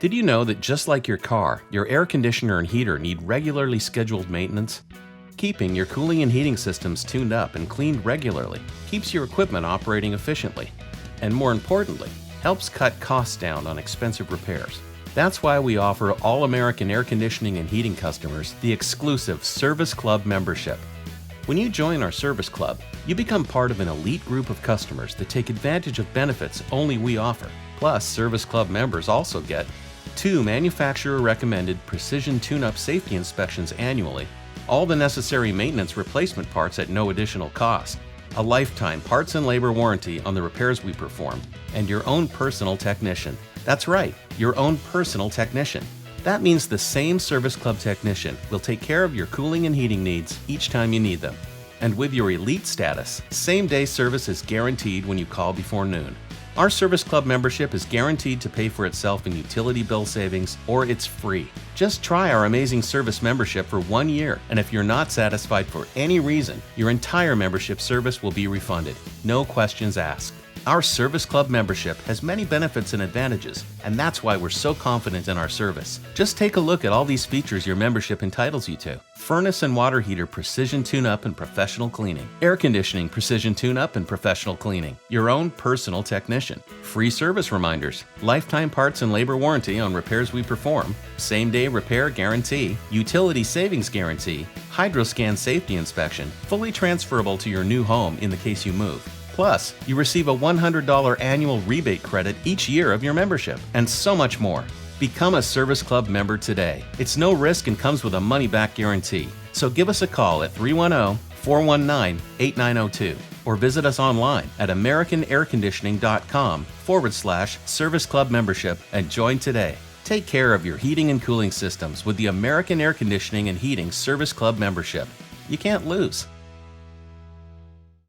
Did you know that just like your car, your air conditioner and heater need regularly scheduled maintenance? Keeping your cooling and heating systems tuned up and cleaned regularly keeps your equipment operating efficiently, and more importantly, helps cut costs down on expensive repairs. That's why we offer all American air conditioning and heating customers the exclusive Service Club membership. When you join our Service Club, you become part of an elite group of customers that take advantage of benefits only we offer. Plus, Service Club members also get 2 manufacturer-recommended precision tune-up safety inspections annually, all the necessary maintenance replacement parts at no additional cost, a lifetime parts and labor warranty on the repairs we perform, and your own personal technician. That's right, your own personal technician. That means the same Service Club technician will take care of your cooling and heating needs each time you need them. And with your elite status, same-day service is guaranteed when you call before noon. Our Service Club membership is guaranteed to pay for itself in utility bill savings, or it's free. Just try our amazing service membership for 1 year, and if you're not satisfied for any reason, your entire membership service will be refunded. No questions asked. Our Service Club membership has many benefits and advantages, and that's why we're so confident in our service. Just take a look at all these features your membership entitles you to. Furnace and water heater precision tune-up and professional cleaning. Air conditioning precision tune-up and professional cleaning. Your own personal technician. Free service reminders. Lifetime parts and labor warranty on repairs we perform. Same-day repair guarantee. Utility savings guarantee. Hydroscan safety inspection. Fully transferable to your new home in the case you move. Plus, you receive a $100 annual rebate credit each year of your membership, and so much more. Become a Service Club member today. It's no risk and comes with a money-back guarantee. So give us a call at 310-419-8902 or visit us online at americanairconditioning.com/Service Club membership and join today. Take care of your heating and cooling systems with the American Air Conditioning and Heating Service Club membership. You can't lose.